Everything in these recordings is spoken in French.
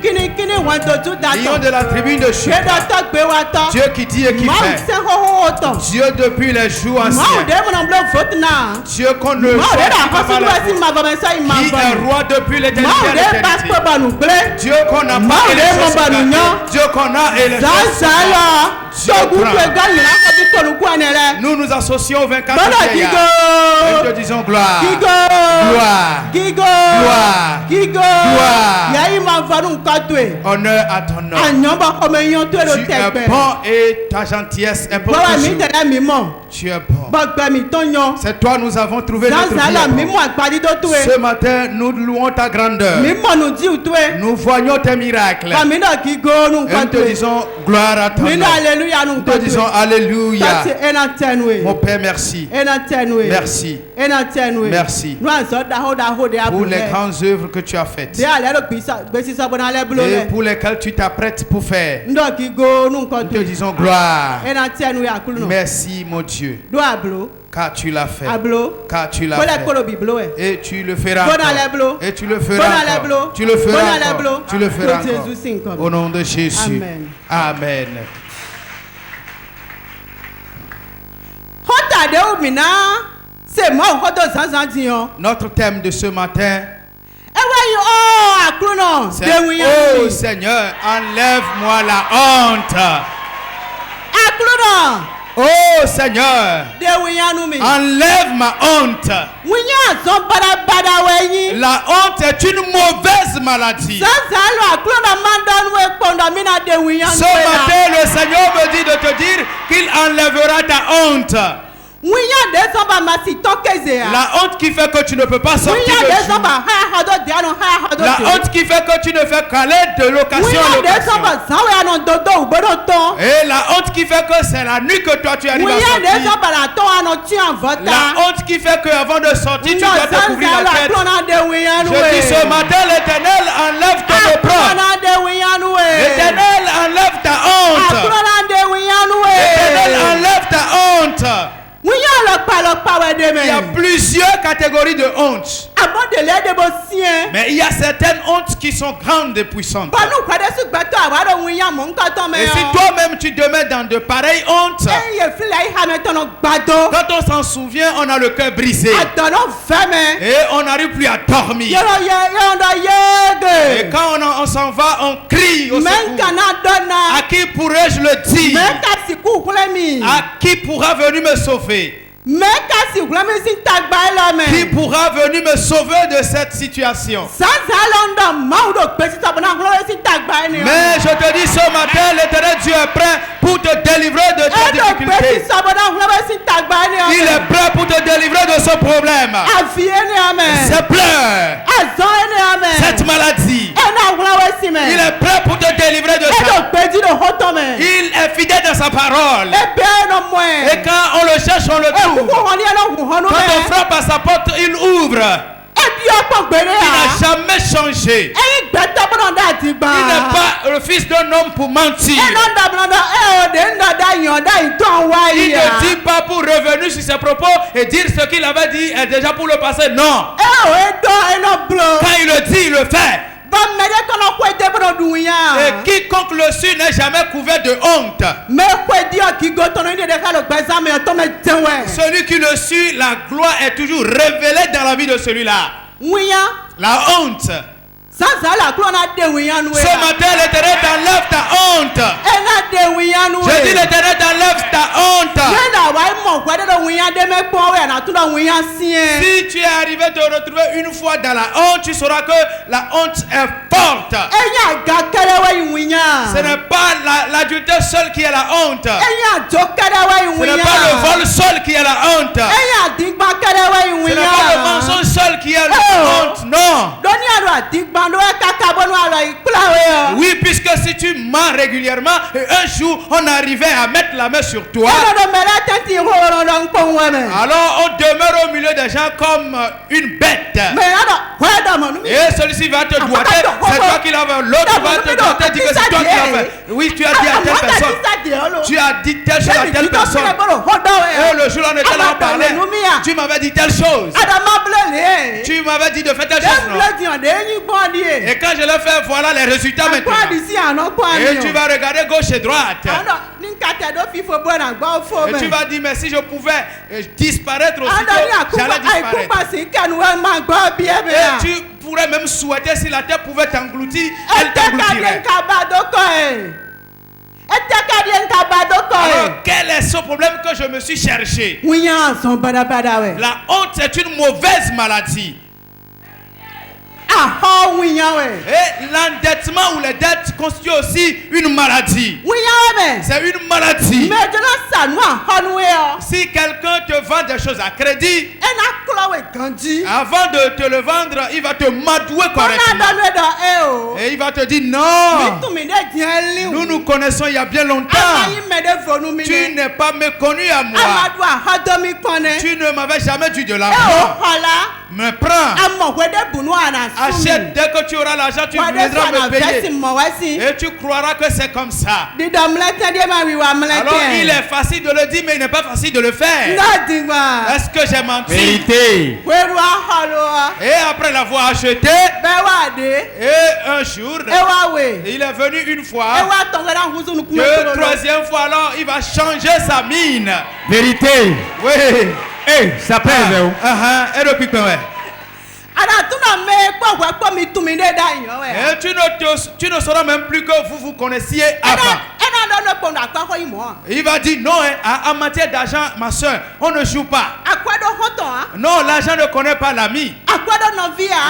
Lion de la tribu de Juda. Dieu qui dit et qui fait. Dieu depuis les jours anciens. Dieu qu'on ne voit pas maladie. Qui est roi depuis l'éternité. Dieu qu'on n'a pas et les choses Dieu qu'on a et les choses. Nous nous associons au 24 vieillards. Et te disons gloire. Gloire. Gloire. Honneur à ton nom. Tu es bon et ta gentillesse est pour toujours. Tu es bon. C'est toi nous avons trouvé notre vie. Ce matin nous louons ta grandeur. Nous voyons tes miracles. Et nous te disons gloire à ton nom. Nous te disons alléluia. Mon Père, merci. Merci. Merci. Pour les grandes œuvres que tu as faites. Et pour lesquelles tu t'apprêtes pour faire. Nous te disons gloire. Merci mon Dieu. Car tu l'as fait. Car tu l'as fait. Et tu le feras encore. Et tu le feras encore. Tu le feras encore. Tu le feras encore. Au nom de Jésus. Amen. Notre thème de ce matin, c'est oh Seigneur, enlève-moi la honte. Oh Seigneur, enlève ma honte. La honte est une mauvaise maladie. Ce matin, le Seigneur me dit de te dire qu'il enlèvera ta honte. La honte qui fait que tu ne peux pas sortir de jour. La honte qui fait que tu ne fais qu'aller de location en location. Et la honte qui fait que c'est la nuit que toi tu arrives à sortir. La honte qui fait qu'avant de sortir tu dois te couvrir la tête. Je dis ce matin, l'Éternel enlève ton opprobre. L'Éternel enlève ta honte. L'Éternel enlève ta honte. Il y a plusieurs catégories de honte. Mais il y a certaines hontes qui sont grandes et puissantes. Et si toi-même tu demeures dans de pareilles hontes, quand on s'en souvient, on a le cœur brisé. Et on n'arrive plus à dormir. Et quand on s'en va, on crie au secours. À qui pourrais-je le dire? À qui pourra venir me sauver? Qui pourra venir me sauver de cette situation? Mais je te dis ce matin, l'Éternel Dieu est prêt pour te délivrer de tes difficultés. Il est prêt pour te délivrer de ce problème. Ces pleurs, cette maladie. Il est prêt pour te délivrer de ça. Il est fidèle dans sa parole. Et quand on le cherche, on le trouve. Quand on frappe à sa porte, il ouvre. Il n'a jamais changé. Il n'est pas le fils d'un homme pour mentir. Il ne dit pas pour revenir sur ses propos et dire ce qu'il avait dit est déjà pour le passé. Non. Quand il le dit, il le fait. Et quiconque le suit n'est jamais couvert de honte. Celui qui le suit, la gloire est toujours révélée dans la vie de celui-là. La honte. Ce matin, l'Éternel t'enlève ta honte. Je dis l'Éternel t'enlève ta honte. Si tu es arrivé te retrouver une fois dans la honte, tu sauras que la honte est forte. Ce n'est pas l'adultère seul qui est la honte. Ce n'est pas le vol seul qui est la honte. Ce n'est pas le mensonge seul qui est la honte. Non. Oui, puisque si tu mens régulièrement, et un jour on arrivait à mettre la main sur toi, alors on demeure au milieu des gens comme une bête. Et celui-ci va te doigter, c'est toi qui l'as fait. L'autre va te doigter, dit que c'est toi qui l'as fait. Oui, tu as dit à telle personne. Tu as dit telle chose à telle personne. Et le jour où on était là, on parlait. Tu m'avais dit telle chose. Tu m'avais dit de faire telle chose. Non? Et quand je l'ai fait, voilà les résultats maintenant. Et tu vas regarder gauche et droite. Et tu vas dire, mais si je pouvais disparaître aussitôt, j'allais disparaître. Et tu pourrais même souhaiter si la terre pouvait t'engloutir, elle t'engloutirait. Alors, quel est ce problème que je me suis cherché? La honte, c'est une mauvaise maladie. Et l'endettement ou les dettes constituent aussi une maladie. C'est une maladie. Si quelqu'un te vend des choses à crédit, avant de te le vendre, il va te madouer correctement. Et il va te dire non. Nous nous connaissons il y a bien longtemps. Tu n'es pas méconnu à moi. Tu ne m'avais jamais dû de l'argent. Me prends. Achète dès que tu auras l'argent, tu viendras me payer. Et tu croiras que c'est comme ça. Alors il est facile de le dire, mais il n'est pas facile de le faire. Est-ce que j'ai menti? Vérité. Et après l'avoir acheté, et un jour, il est venu une fois, deux, troisième fois, alors il va changer sa mine. Vérité. Oui. Hey, ça pèse. Et depuis quand tu ne sauras même plus que vous vous connaissiez avant. Il va dire non, en matière d'argent, ma soeur, on ne joue pas. Non, l'argent ne connaît pas l'ami.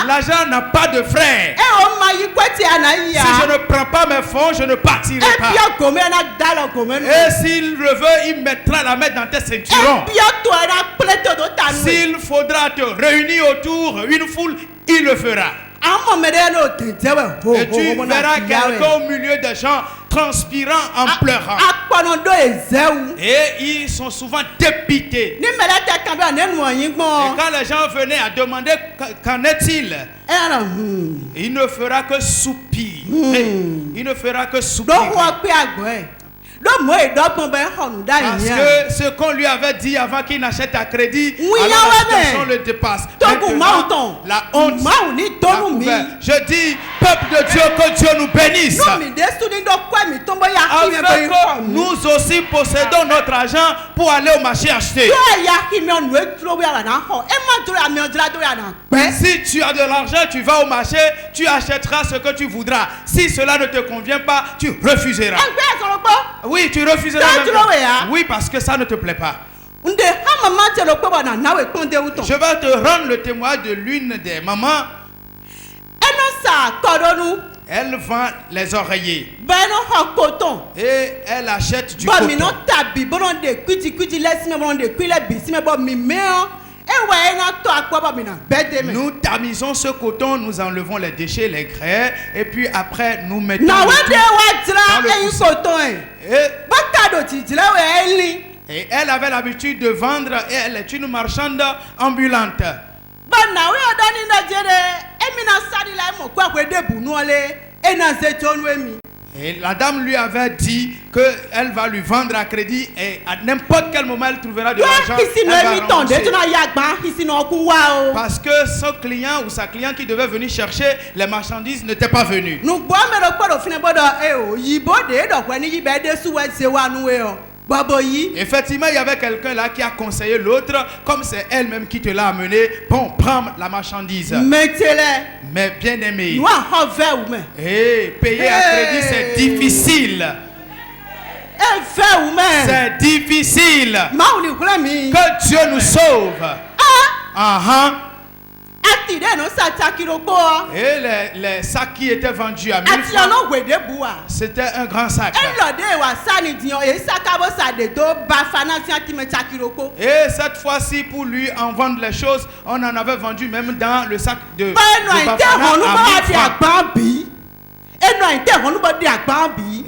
L'argent n'a pas de frère. Si je ne prends pas mes fonds, je ne partirai pas. Et s'il le veut, il mettra la main dans tes ceinturons. S'il faudra te réunir autour une foule, il le fera. Et tu verras quelqu'un au milieu des gens transpirant en pleurant. Et ils sont souvent dépités. Et quand les gens venaient à demander qu'en est-il, il ne fera que soupir. Il ne fera que soupir. Parce que ce qu'on lui avait dit avant qu'il n'achète à crédit, alors la situation le dépasse. Maintenant, la honte a couvert. Je dis, peuple de Dieu, que Dieu nous bénisse. Afin que nous aussi possédons notre argent pour aller au marché acheter. Si tu as de l'argent, tu vas au marché, tu achèteras ce que tu voudras. Si cela ne te convient pas, tu refuseras. Oui, tu refuseras même. Oui, parce que ça ne te plaît pas. Je vais te rendre le témoignage de l'une des mamans. Elle vend les oreillers. Et elle achète du coton. Nous tamisons ce coton, nous enlevons les déchets, les grains, et puis après nous mettons dans le coton. Et elle avait l'habitude de vendre, et elle est une marchande ambulante. Et la dame lui avait dit qu'elle va lui vendre à crédit et à n'importe quel moment elle trouvera de l'argent. Parce que son client ou sa cliente qui devait venir chercher les marchandises n'était pas venu. Effectivement, il y avait quelqu'un là qui a conseillé l'autre, comme c'est elle-même qui te l'a amené. Bon, prends la marchandise. Mais bien aimé, payer à crédit, c'est difficile. C'est difficile. Que Dieu nous sauve. Et les sacs qui étaient vendus à 1000 francs, c'était un grand sac. Et cette fois-ci, pour lui en vendre les choses, on en avait vendu même dans le sac de Bafana à 1000 francs.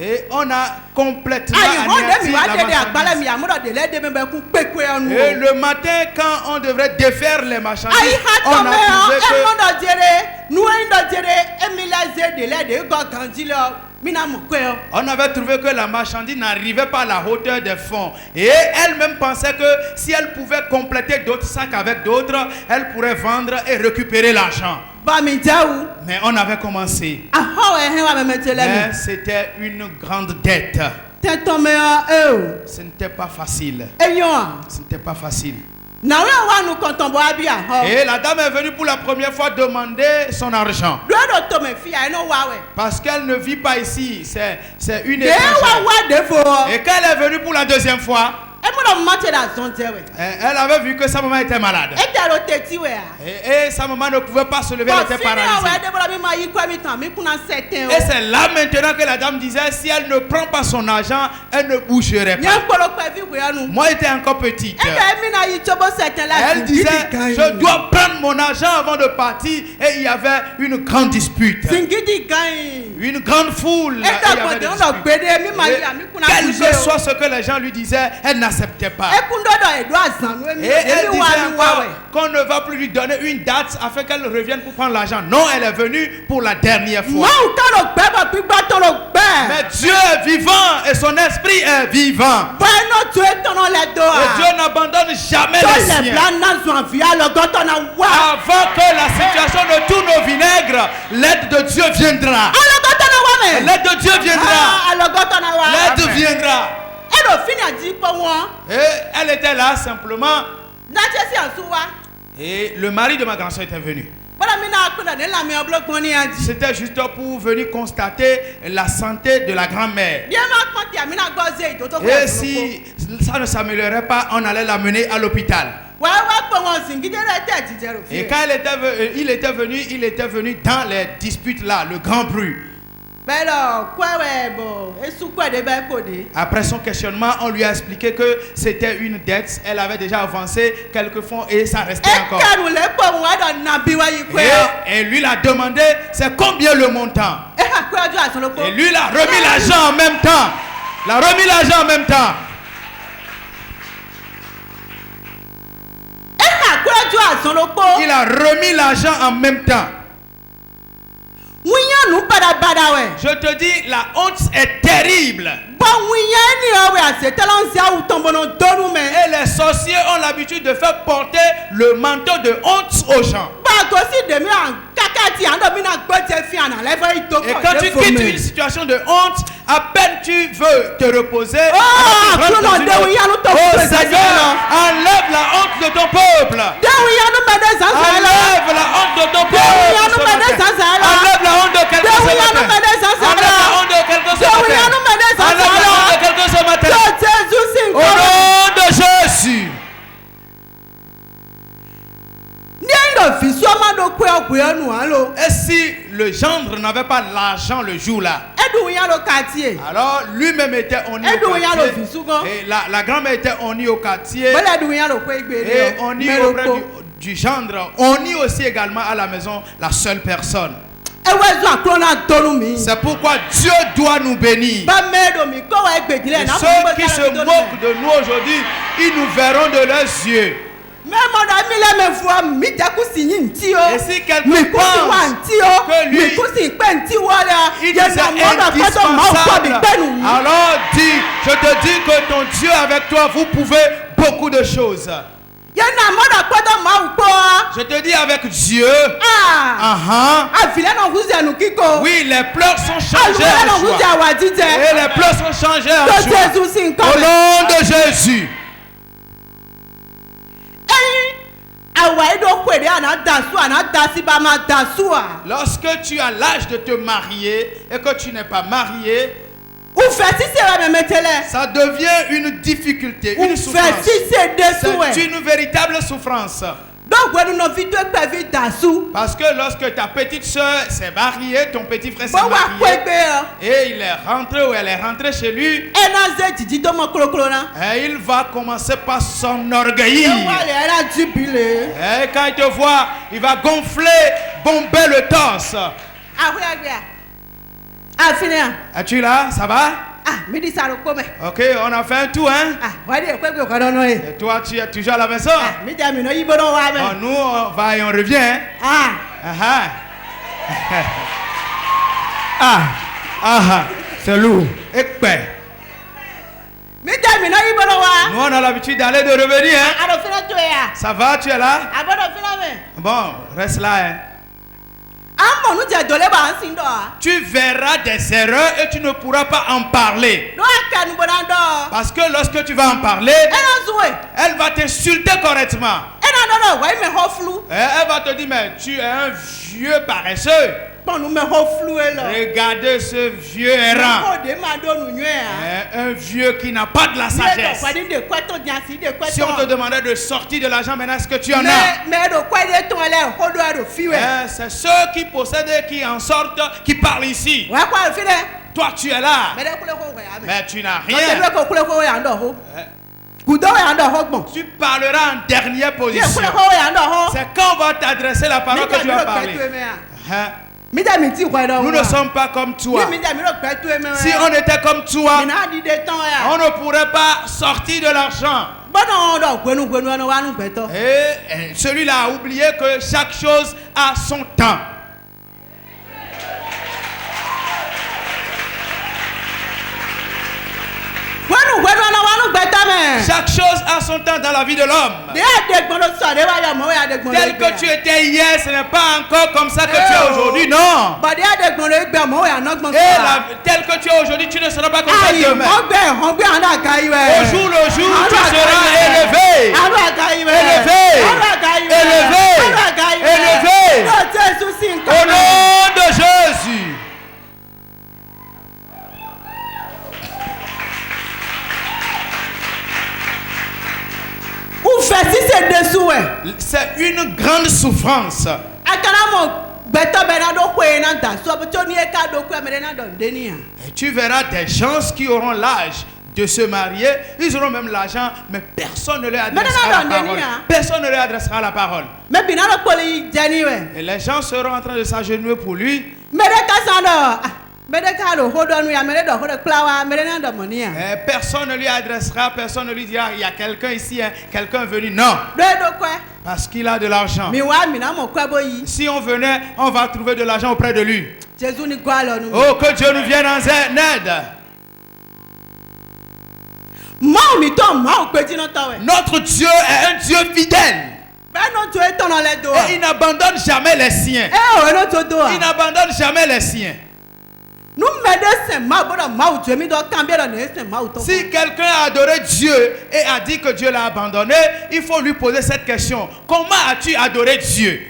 Et on a complètement anéanti la marchandise. Et le matin, quand on devrait défaire les marchandises, on a trouvé on avait trouvé que la marchandise n'arrivait pas à la hauteur des fonds. Et elle-même pensait que si elle pouvait compléter d'autres sacs avec d'autres, elle pourrait vendre et récupérer l'argent. Mais on avait commencé. Mais c'était une grande dette. Ce n'était pas facile. Ce n'était pas facile. Et la dame est venue pour la première fois demander son argent. Parce qu'elle ne vit pas ici. C'est une étrangère. Et quand elle est venue pour la deuxième fois, elle avait vu que sa maman était malade. Et sa maman ne pouvait pas se lever, elle était paralysée. Et c'est là maintenant que la dame disait, si elle ne prend pas son argent, elle ne bougerait pas. Moi, j'étais encore petite. Elle disait, je dois prendre mon argent avant de partir. Et il y avait une grande dispute. Une grande foule. Quel que soit ce que les gens lui disaient, elle n'acceptait pas. Et elle disait qu'on ne va plus lui donner une date afin qu'elle revienne pour prendre l'argent. Non, elle est venue pour la dernière fois. Mais Dieu est vivant et son esprit est vivant. Et Dieu n'abandonne jamais les siens. Avant que la situation ne tourne au vinaigre, l'aide de Dieu viendra. L'aide de Dieu viendra. L'aide viendra. Et elle était là simplement. Et le mari de ma grand-soeur était venu. C'était juste pour venir constater la santé de la grand-mère. Et si ça ne s'améliorait pas, on allait la mener à l'hôpital. Et quand il était venu dans les disputes là, le grand bruit. Après son questionnement, on lui a expliqué que c'était une dette. Elle avait déjà avancé quelques fonds et ça restait encore. Et lui l'a demandé, c'est combien le montant? Et lui l'a remis l'argent en même temps. Il a remis l'argent en même temps. Je te dis, la honte est terrible. Et les sorciers ont l'habitude de faire porter le manteau de honte aux gens. Et quand tu quittes une situation de honte, à peine tu veux te reposer, oh Seigneur, enlève la honte de ton peuple. Enlève la honte de ton peuple. Enlève la honte de quelqu'un ce matin. Enlève la honte de quelqu'un ce matin. Enlève la honte de quelqu'un ce matin. Au nom de Jésus. Et si le gendre n'avait pas l'argent le jour-là, alors lui-même était honni au quartier. Et la grand-mère était honni au quartier. Et honni auprès du gendre. Honni aussi également à la maison, la seule personne. C'est pourquoi Dieu doit nous bénir. Et ceux qui se moquent de nous aujourd'hui, ils nous verront de leurs yeux. Et si quelqu'un pense que lui, il est indispensable, alors je te dis que ton Dieu avec toi, vous pouvez beaucoup de choses. Je te dis avec Dieu. Oui, les pleurs sont changées en joie. Et les pleurs sont changées en joie. Au nom de Jésus. Lorsque tu as l'âge de te marier et que tu n'es pas marié, ça devient une difficulté, une souffrance. C'est une véritable souffrance. Parce que lorsque ta petite soeur s'est mariée, ton petit frère s'est marié, et il est rentré ou elle est rentrée chez lui, et il va commencer par s'enorgueillir. Et quand il te voit, il va gonfler, bomber le torse. Es-tu là? Ça va? Ok, on a fait un tour, hein? Et toi, tu es toujours à la maison? Oh, nous, on va et on revient. Hein? C'est lourd. Nous, on a l'habitude d'aller de revenir, hein? Ça va, tu es là? Bon, reste là, hein? Tu verras des erreurs et tu ne pourras pas en parler. Parce que lorsque tu vas en parler, elle va t'insulter correctement. Elle va te dire, mais tu es un vieux paresseux. Regardez ce vieux errant. Un vieux qui n'a pas de la sagesse. Si on te demandait de sortir de l'argent, maintenant est-ce que tu en as? C'est ceux qui possèdent et qui en sortent qui parlent ici. Toi tu es là, mais tu n'as rien. Tu parleras en dernière position. C'est quand on va t'adresser la parole que tu vas parler. Nous ne sommes pas comme toi. Si on était comme toi, on ne pourrait pas sortir de l'argent. Et celui-là a oublié que chaque chose a son temps. Chaque chose a son temps dans la vie de l'homme. Tel que tu étais hier, ce n'est pas encore comme ça que tu es aujourd'hui, non. Et tel que tu es aujourd'hui, tu ne seras pas comme ça demain. Au jour le jour, tu seras élevé. Élevé. Au nom de Jésus. C'est une grande souffrance. Et tu verras des gens qui auront l'âge de se marier, ils auront même l'argent, mais personne ne leur adressera la parole. Personne ne leur adressera la parole. Et les gens seront en train de s'agenouiller pour lui. Personne ne lui adressera, personne ne lui dira il y a quelqu'un ici, hein, quelqu'un venu. Non. Parce qu'il a de l'argent. Si on venait, on va trouver de l'argent auprès de lui. Oh, que Dieu nous vienne en aide. Notre Dieu est un Dieu fidèle. Et il n'abandonne jamais les siens. Il n'abandonne jamais les siens. Si quelqu'un a adoré Dieu et a dit que Dieu l'a abandonné, il faut lui poser cette question. Comment as-tu adoré Dieu?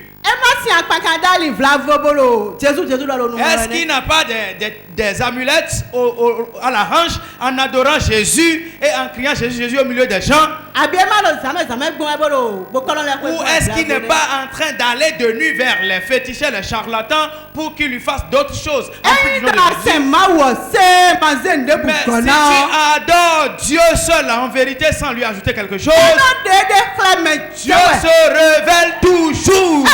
Est-ce qu'il n'a pas des amulettes à la hanche en adorant Jésus et en criant Jésus au milieu des gens? Ou est-ce qu'il n'est pas en train d'aller de nuit vers les féticheurs, les charlatans pour qu'ils lui fassent d'autres choses? Mais si tu adores Dieu seul en vérité sans lui ajouter quelque chose, Dieu se révèle toujours.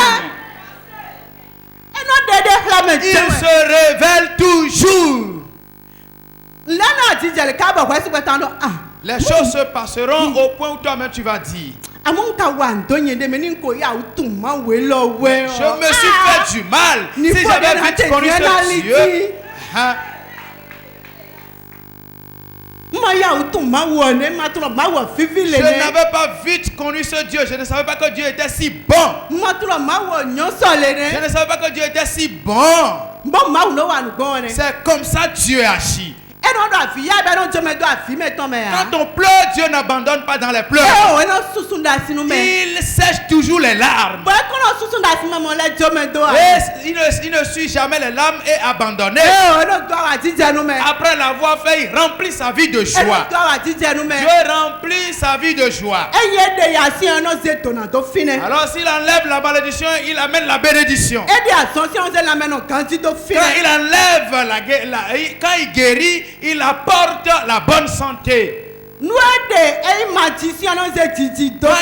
Il se révèle toujours. Les choses se passeront au point où toi-même tu vas dire je me suis fait du mal. Si j'avais vite connu ce Dieu, je n'avais pas vite connu ce Dieu. Je ne savais pas que Dieu était si bon. Je ne savais pas que Dieu était si bon. C'est comme ça Dieu agit. Quand on pleure, Dieu n'abandonne pas dans les pleurs. Il sèche toujours les larmes. Et il ne suit jamais les larmes et abandonné. Après l'avoir fait, il remplit sa vie de joie. Dieu remplit sa vie de joie. Alors s'il enlève la malédiction, il amène la bénédiction. Quand il enlève quand il guérit, il apporte la bonne santé. Quand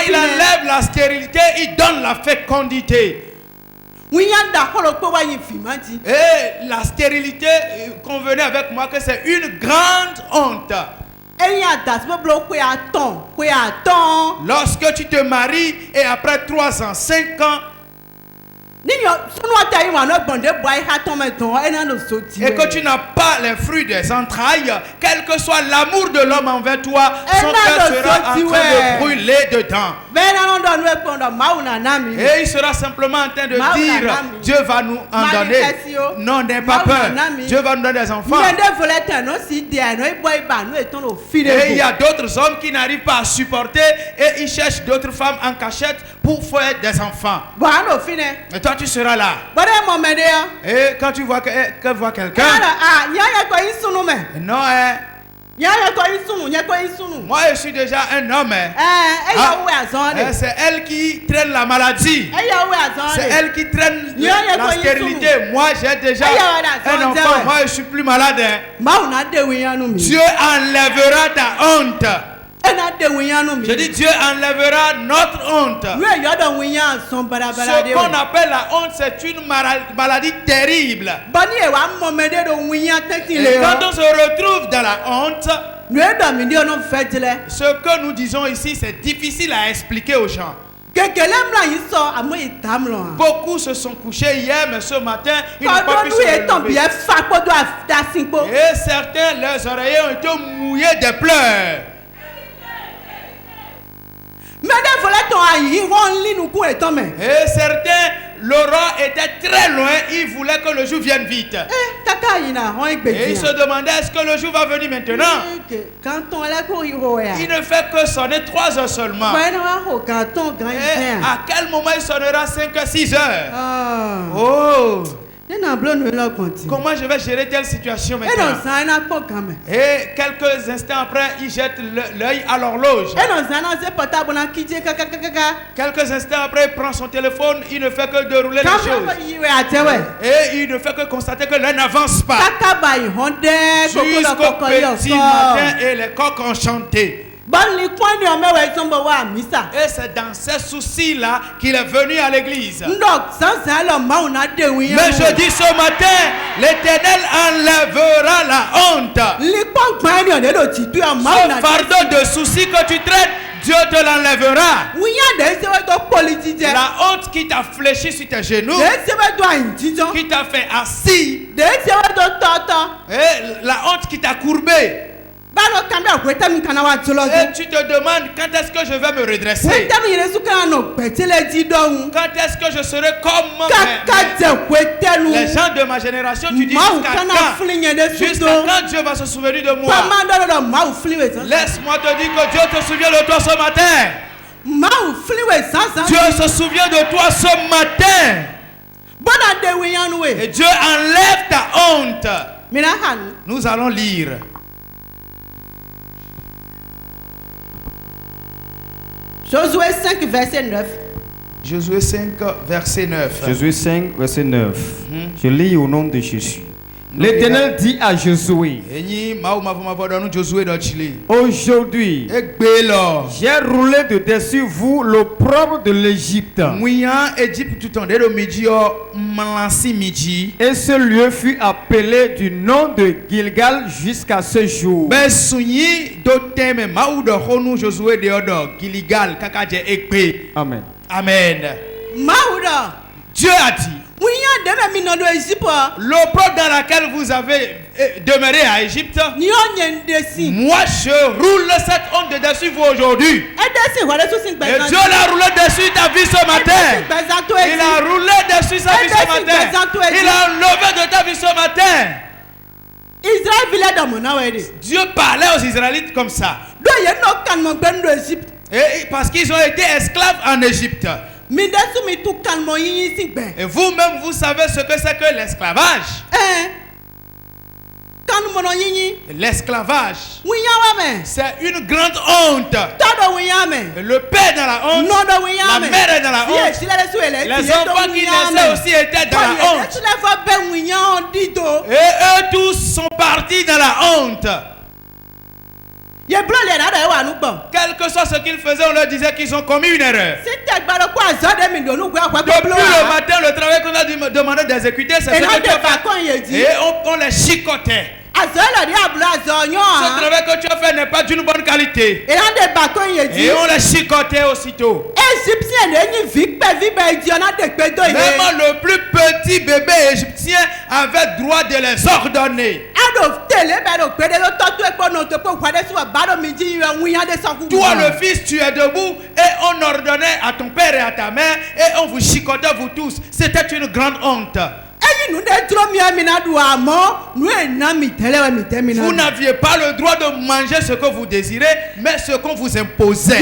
il enlève la stérilité, il donne la fécondité. Et la stérilité convenait avec moi que c'est une grande honte. Lorsque tu te maries et après 3 ans, 5 ans, et que tu n'as pas les fruits des entrailles, quel que soit l'amour de l'homme envers toi, son cœur sera en train de brûler dedans. Et il sera simplement en train de dire, Dieu va nous en donner. Non, n'aie pas peur. Dieu va nous donner des enfants. Et il y a d'autres hommes qui n'arrivent pas à supporter et ils cherchent d'autres femmes en cachette pour faire des enfants. Et toi, tu seras là. Et quand tu vois que voit quelqu'un, non, moi je suis déjà un homme. C'est elle qui traîne la maladie. C'est elle qui traîne la stérilité. Moi j'ai déjà un enfant. Moi je suis plus malade. Dieu enlèvera ta honte. Je dis Dieu enlèvera notre honte. Ce qu'on appelle la honte, c'est une maladie terrible. Et quand on se retrouve dans la honte, ce que nous disons ici, c'est difficile à expliquer aux gens. Beaucoup se sont couchés hier, mais ce matin, ils n'ont pas pu se relever. Et certains, leurs oreillers ont été mouillés de pleurs. Et certains, l'aurore était très loin, ils voulaient que le jour vienne vite. Et ils se demandaient, est-ce que le jour va venir maintenant? Il ne fait que sonner 3 heures seulement. Et à quel moment il sonnera 5 à 6 heures? Oh! Comment je vais gérer telle situation maintenant? Et quelques instants après, il jette l'œil à l'horloge. Quelques instants après, il prend son téléphone, il ne fait que dérouler les choses. Et il ne fait que constater que l'un n'avance pas. Jusqu'au petit matin et les coqs ont chanté. Et c'est dans ces soucis-là qu'il est venu à l'église. Mais je dis ce matin, l'Éternel enlèvera la honte. Ce fardeau de soucis que tu traites, Dieu te l'enlèvera. La honte qui t'a fléchi sur tes genoux, qui t'a fait assis, et la honte qui t'a courbé. Et tu te demandes quand est-ce que je vais me redresser? Quand est-ce que je serai comme les gens de ma génération? Tu dis jusqu'à quand Dieu va se souvenir de moi? Laisse-moi te dire que Dieu te souvient de toi ce matin. Dieu se souvient de toi ce matin. Et Dieu enlève ta honte. Nous allons lire. Josué 5, verset 9. Josué 5, verset 9. Josué 5, verset 9. Je lis au nom de Jésus. L'Éternel dit à Josué: aujourd'hui, j'ai roulé de dessus vous l'opprobre de l'Égypte. Et ce lieu fut appelé du nom de Gilgal jusqu'à ce jour. Amen. Amen. Dieu a dit, l'opprobre dans laquelle vous avez demeuré à Égypte, moi je roule cette honte de dessus vous aujourd'hui. Et Dieu l'a roulé dessus ta vie ce matin. Il a roulé dessus sa vie ce matin. Il a enlevé de ta vie ce matin. Dieu parlait aux Israélites comme ça. Et parce qu'ils ont été esclaves en Égypte. Et vous-même, vous savez ce que c'est que l'esclavage. L'esclavage, c'est une grande honte. Le père dans la honte, la mère est dans la honte, les enfants qui naissaient aussi étaient dans la honte. Et eux tous sont partis dans la honte. Quel que soit ce qu'ils faisaient, on leur disait qu'ils ont commis une erreur. Depuis le matin, le travail qu'on a demandé d'exécuter, c'est ce que tu as fait. Et on les chicotait. Ce travail que tu as fait n'est pas d'une bonne qualité. Et on les chicotait aussitôt. Même le plus petit bébé égyptien avait droit de les ordonner. Toi le fils, tu es debout et on ordonnait à ton père et à ta mère et on vous chicotait vous tous. C'était une grande honte. Vous n'aviez pas le droit de manger ce que vous désirez, mais ce qu'on vous imposait.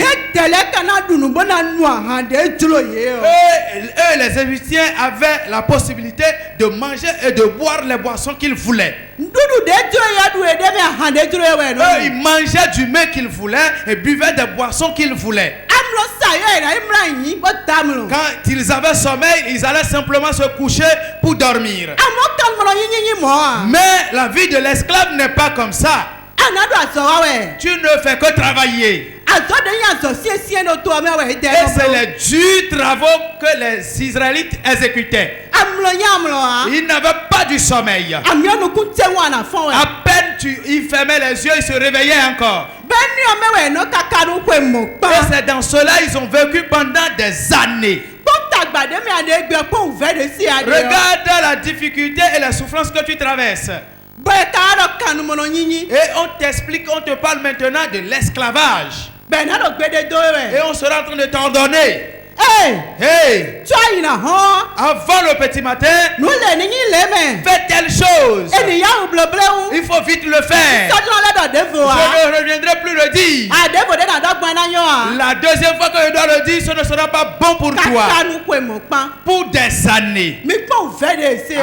Eux, les Égyptiens, avaient la possibilité de manger et de boire les boissons qu'ils voulaient. Eux, ils mangeaient du mets qu'ils voulaient et buvaient des boissons qu'ils voulaient. Quand ils avaient sommeil, ils allaient simplement se coucher pour dormir. Mais la vie de l'esclave n'est pas comme ça. Tu ne fais que travailler. Et c'est les durs travaux que les Israélites exécutaient. Ils n'avaient pas du sommeil. À peine ils fermaient les yeux, ils se réveillaient encore. Et c'est dans cela ils ont vécu pendant des années. Regarde la difficulté et la souffrance que tu traverses. Et on t'explique, on te parle maintenant de l'esclavage. Et on sera en train de t'ordonner. Hey! Avant le petit matin, fais telle chose. Il faut vite le faire. Je ne reviendrai plus le dire. La deuxième fois que je dois le dire, ce ne sera pas bon pour toi. Pour des années.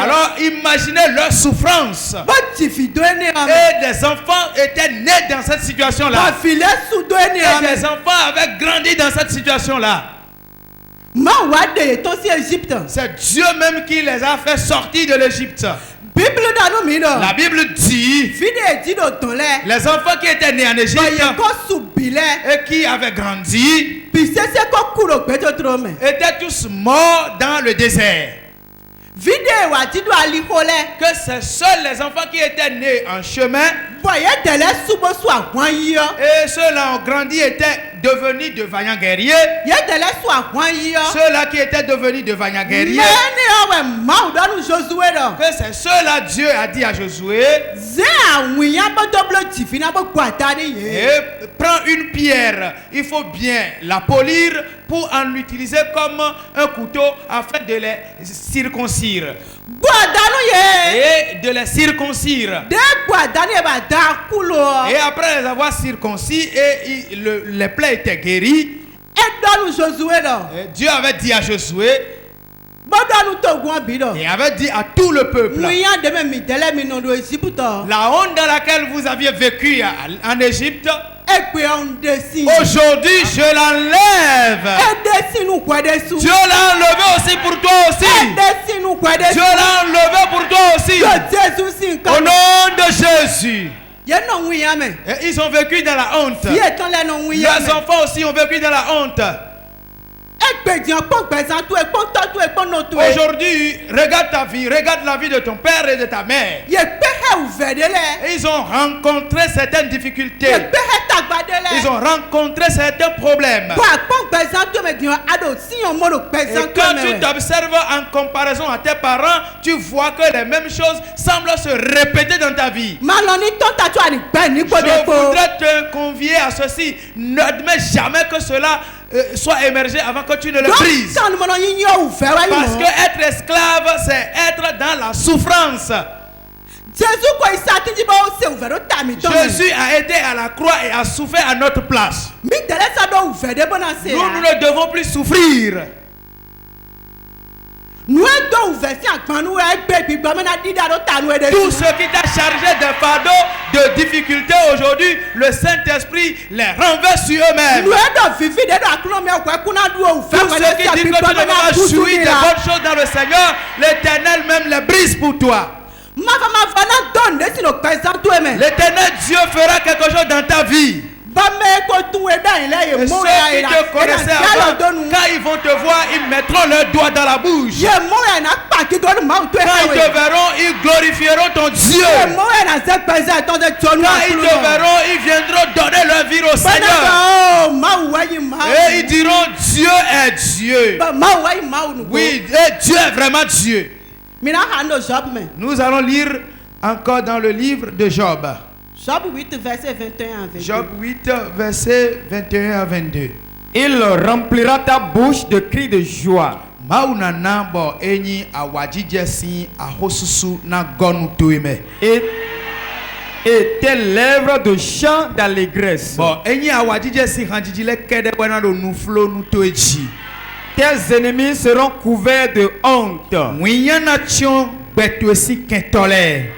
Alors imaginez leur souffrance. Et des enfants étaient nés dans cette situation-là. Et des enfants avaient grandi dans cette situation-là. C'est Dieu même qui les a fait sortir de l'Égypte. La Bible dit les enfants qui étaient nés en Égypte et qui avaient grandi étaient tous morts dans le désert. Que c'est seuls les enfants qui étaient nés en chemin et ceux-là ont grandi étaient devenus de vaillants guerriers. Ceux-là qui étaient devenus de vaillants guerriers. Que c'est ceux-là Dieu a dit à Josué. Et prends une pierre, il faut bien la polir pour en utiliser comme un couteau afin de les circoncire. Et de les circoncire. Et après les avoir circoncis et les plaies étaient guéries, et Dieu avait dit à Josué et avait dit à tout le peuple, la honte dans laquelle vous aviez vécu en Égypte, aujourd'hui je l'enlève. Dieu l'a enlevé aussi pour toi aussi. Dieu l'a enlevé pour toi aussi. Au nom de Jésus. Et ils ont vécu dans la honte. Leurs enfants aussi ont vécu dans la honte. Aujourd'hui, regarde ta vie, regarde la vie de ton père et de ta mère. Ils ont rencontré certaines difficultés. Ils ont rencontré certains problèmes. Et quand tu t'observes en comparaison à tes parents, tu vois que les mêmes choses semblent se répéter dans ta vie. Je voudrais te convier à ceci. N'admets jamais que cela soit émergé avant que tu ne le brises. Parce que être esclave, c'est être dans la souffrance. Jésus a été à la croix et a souffert à notre place. Nous ne devons plus souffrir. Tout ce qui t'a chargé de fardeaux, de difficultés aujourd'hui, le Saint-Esprit les renverse sur eux-mêmes. Tout ce qui dit que tu ne vas pas jouir des bonnes choses dans le Seigneur, l'Éternel même les brise pour toi. L'Éternel Dieu fera quelque chose dans ta vie. Et ceux qui te connaissaient avant, quand ils vont te voir, ils mettront leurs doigts dans la bouche. Quand ils te verront, ils glorifieront ton Dieu. Quand ils te verront, ils viendront donner leur vie au Seigneur. Et ils diront, Dieu est Dieu. Oui, et Dieu est vraiment Dieu. Nous allons lire encore dans le livre de Job. Job 8, verset 21 à 22. Job 8, verset 21 à 22. Il remplira ta bouche de cris de joie. Maunana bo enyi awajijesi ahosusu na gonu tuime. Et tes lèvres de chant d'allégresse. Bon enyi awajijesi hanjijile kede bwana do nuflo nutoechi. Tes ennemis seront couverts de honte. Winyana chion betuesi kentole.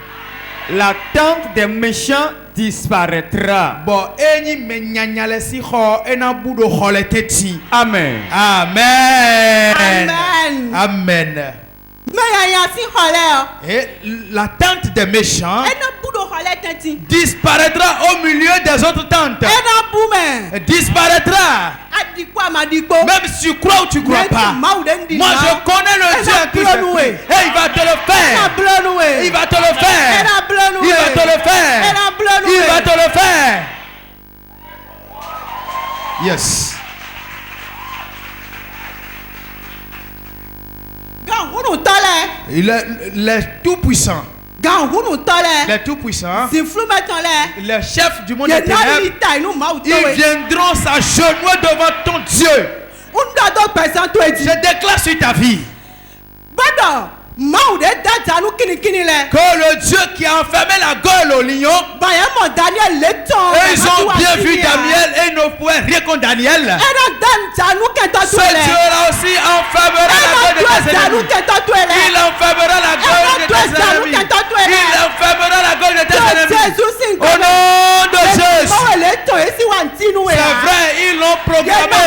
La tente des méchants disparaîtra. Bon enyi menyanyalesi ho enabudo holeteti. Amen. Amen. Amen. Amen. Et la tente des méchants disparaîtra au milieu des autres tentes. Disparaîtra. Même si tu crois ou tu crois pas. Moi je connais le Dieu qui fait. Et il va te le faire. Il va te le faire. Il va te le faire. Il va te le faire. Yes. Il est tout puissant. Les tout puissants, les chefs du monde des ténèbres, ils viendront s'agenouiller devant ton Dieu. Je déclare sur ta vie que le Dieu qui a enfermé la gueule au lion, et ils ont bien vu Daniel et ils ne pouvaient rien contre Daniel. Ce Dieu-là aussi enfermera la gueule de tes ennemis. Il enfermera la gueule de tes ennemis. Il enfermera la gueule de tes ennemis. Au nom de Jésus. C'est vrai, ils l'ont programmé.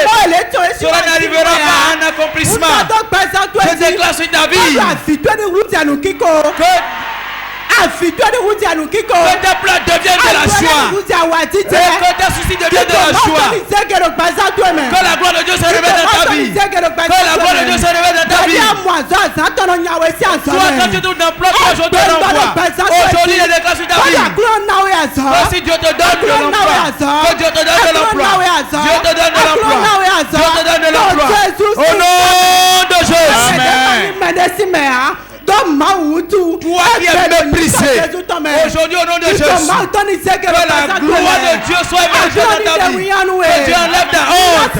Cela n'arrivera pas à un accomplissement. Je déclare sur ta vie que tes plans deviennent de la joie. Et que tes soucis deviennent de la joie. Que la gloire de Dieu se révèle dans ta vie. Que la gloire de Dieu se révèle dans ta vie. Toi, quand tu trouves d'emploi, aujourd'hui l'emploi. Aujourd'hui, il déclare sur ta vie. Si Dieu te donne de l'emploi, que Dieu te donne de l'emploi. Dieu te donne de l'emploi. Dieu te donne de l'emploi. Au nom de Jésus. Amen. Toi qui es méprisé, aujourd'hui au nom de Jésus, que la gloire de Dieu soit émergée dans ta vie. Que Dieu enlève ta honte.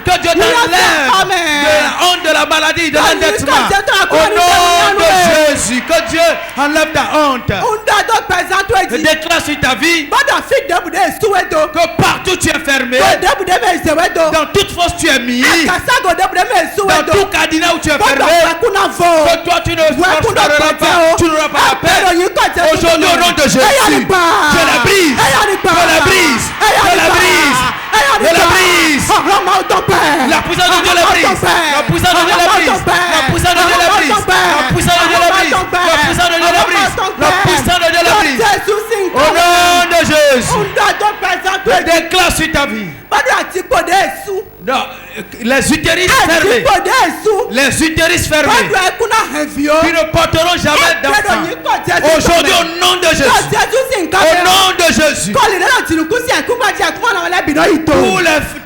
Que Dieu t'enlève de la honte, de la maladie, de l'endettement. Au nom de Jésus, que Dieu enlève ta honte. Je déclare sur ta vie que partout tu es fermé, dans toute fosse tu es mis, dans tout cadenas où tu es fermé, que toi tu ne prospéreras pas, tu n'auras pas la paix. Aujourd'hui au nom de Jésus, je la brise, je la brise, je la brise, je la brise. La puissance de Dieu la brise, la puissance de Dieu la brise, la puissance de Dieu la brise, la puissance de Dieu la brise, la puissance de Dieu la brise, la puissance de Dieu la brise. Au nom de Jésus, je déclare sur ta vie. Non, les utérus fermés, les utérus fermés, qui ne porteront jamais d'enfant. Aujourd'hui, au nom de Jésus, au nom de Jésus,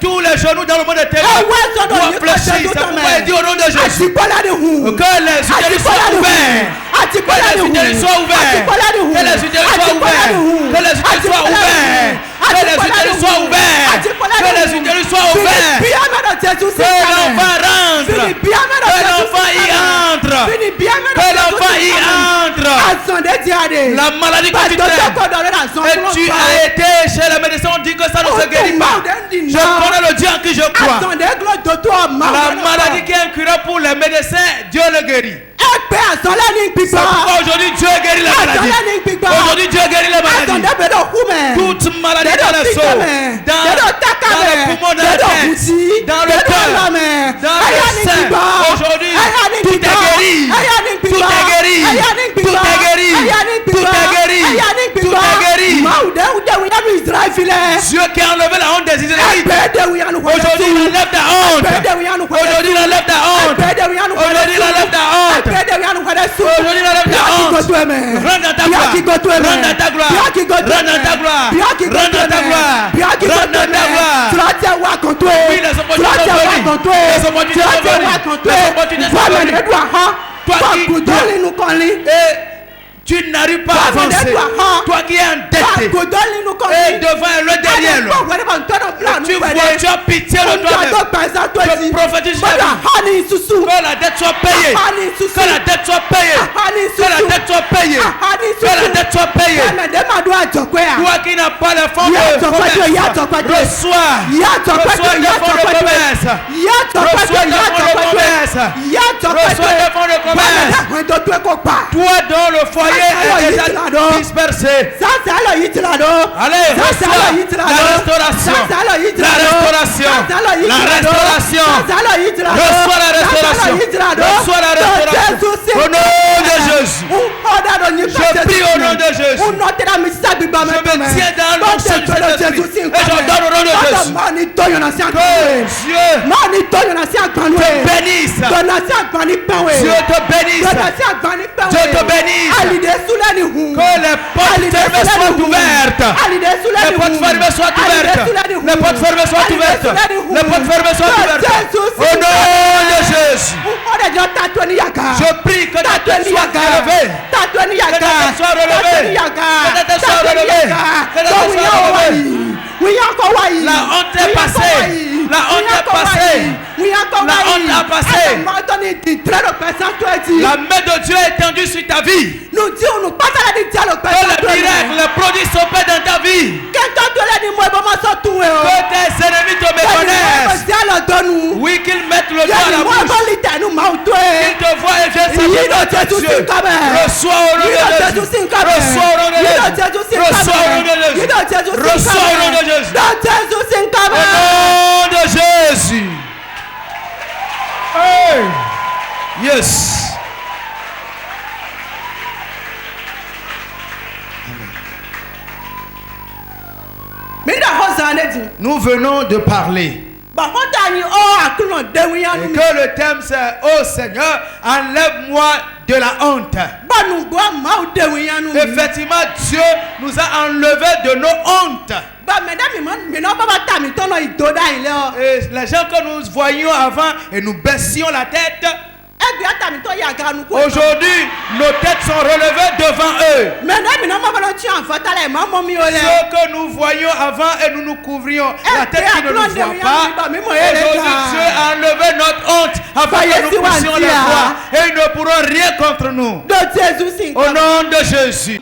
tous les genoux dans le monde éternel doivent fléchir. C'est pourquoi il dit au nom de Jésus que les utérus soient ouverts, que les utérus soient ouverts, que les utérus soient ouverts, que les utérus soient ouverts, que les utérus soient ouverts, que les utérus soient ouverts, que l'enfant rentre, que l'enfant y entre, que l'enfant y entre. La maladie que tu traînes, et tu as été chez les médecins, on dit que ça ne se guérit pas. Je connais le Dieu en qui je crois. La maladie qui est incurable pour les médecins, Dieu le guérit. C'est pourquoi aujourd'hui Dieu guérit la maladie. Aujourd'hui Dieu guérit la maladie. Toute maladie dans le sol, dans les poumons, dans la tête, dans le cœur, dans le sein. Aujourd'hui tout est guéri. Tout est guéri. Tout est guéri. Tout est guéri. Tout est guéri. Dieu qui Aujourd'hui, enlève ta honte. Rentre dans ta gloire. Rentre dans ta gloire. Rentre dans ta gloire. Rentre dans ta gloire. Rentre dans ta gloire. Oui, les opportunités sont venues. Les opportunités sont venues. Les opportunités sont venues. Toi qui tu n'arrives pas à avancer. Toi qui es endetté. Et devant le derrière. Tu vois, tu as pitié de toi-même. Je prophétise que la dette soit payée. Que la dette soit payée. Que la dette soit payée. Que la dette soit payée. Toi qui n'as pas les fonds de commerce. Reçois les fonds de commerce. Reçois les fonds de commerce. Reçois les fonds de commerce. Toi dans le foyer est déjà dispersé. Allez, reçois la restauration. La restauration. La restauration. Reçois la restauration. Reçois la restauration. Au nom de Jésus. Je prie au nom de Jésus. Je me tiens dans l'onction du Saint-Esprit. Et j'ordonne au nom de Jésus. Que Dieu te bénisse. Dieu te bénisse. Dieu te bénisse. Que les portes fermées soient ouvertes. Les portes fermées soient ouvertes. Les portes fermées soient ouvertes. Les portes fermées soient ouvertes. Au nom de Jésus. Je prie que ta tête soit relevée. Que ta tête soit relevée. Que ta tête soit relevée. Que ta tête soit relevée. La honte est passée. La honte est passée. La honte a passé. La main de Dieu est tendue sur ta vie. Que les miracles, les prodiges s'opèrent dans ta vie. Que tes ennemis te méconnaissent. Oui, qu'ils mettent le doigt à la bouche. Qu'ils te voient et viennent s'appuyer dans tes yeux. Reçois au nom de Jésus. Reçois au nom de Jésus. Reçois au nom de Jésus. Reçois au nom de Jésus. Au nom de Jésus. Hey. Yes. Nous venons de parler. Et que le thème c'est oh Seigneur, enlève-moi de la honte. Effectivement, Dieu nous a enlevé de nos hontes. Et les gens que nous voyions avant et nous baissions la tête, aujourd'hui, nos têtes sont relevées devant eux. Ce que nous voyions avant et nous nous couvrions la tête qui ne nous voit pas. Aujourd'hui, Dieu a enlevé notre honte afin que nous puissions les voir. Et ils ne pourront rien contre nous. Au nom de Jésus.